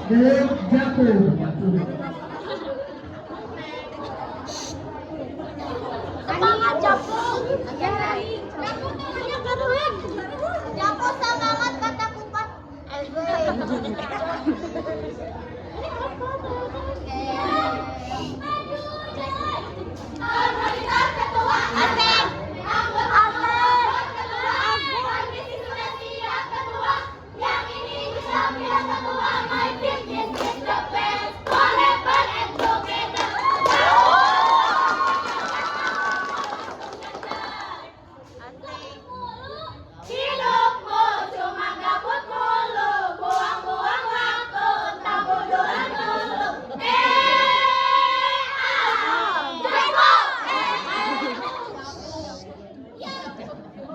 Japo. Semangat Japo. Japo tangannya keren. Japo semangat kata kupat. Otoritas ketua Asep. Yang ini bisa bilang ketua my business is the best. Forever and together. Hidupmu cuma gabut mulu, buang-buang waktu, tak bodohan dulu. Jago!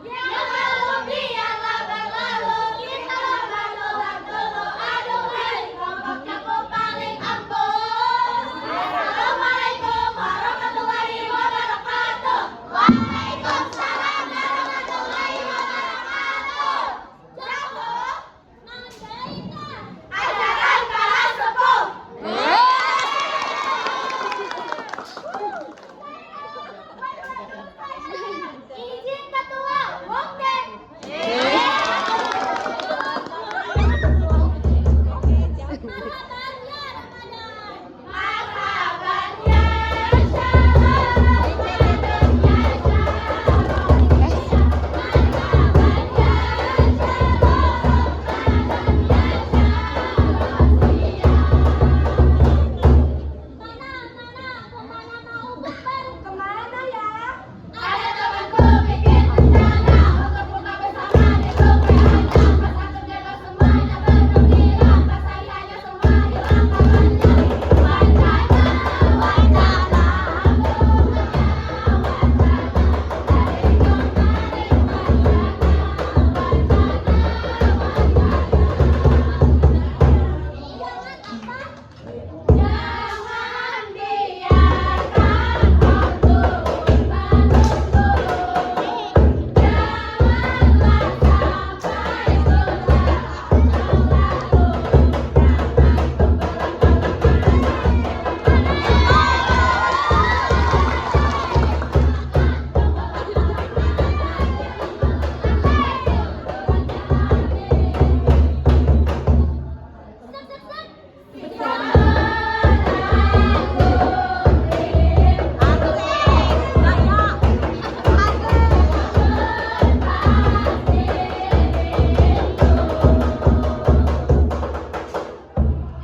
Yang lalu biarlah berlalu, kita berdoa dulu. Aduh hei, kelompok Jago paling ampuh. Assalamualaikum warahmatullahi wabarakatuh. Waalaikumsalam warahmatullahi wabarakatuh. Jago, Mandaikan. Ajaran para sepuh. Izin ketua, oke. Marhaban ya kemana ya? Ada temanku bikin rencana untuk buka bersama di grup WA-nya. Pas satu jaga semuanya bergembira, pas sayanya semua hilang kabarnya. Wacana, wacana, jangan biarkan waktu menunggu.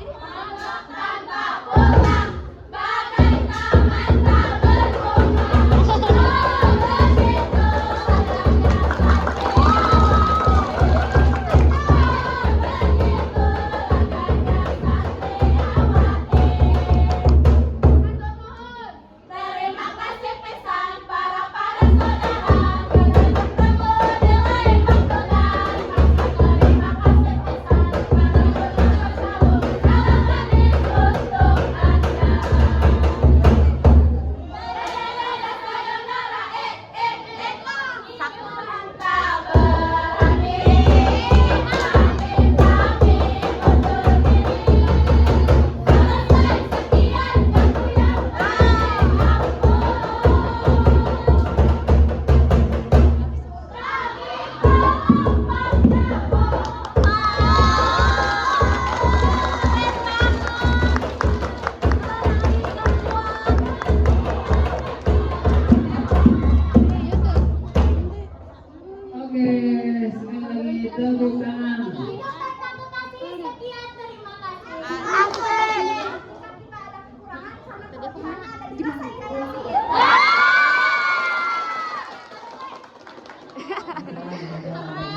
Janganlah sampai tanpa pulang, bagai taman tak berbunga. Begitu terima kasih pesan para saudara dengan bertemu di lain waktu dan masa. Terima kasih pesan para bersama. Salam manis untuk Anda. Sayonara, Sakuran tak berani. Amin, kami undur diri. Selesai sekian waktu yang baik. Oke, sekali lagi tepuk tangan. Satu kasih sekian, terima kasih. Kita ada kekurangan sama kelebihan ada di masa ini.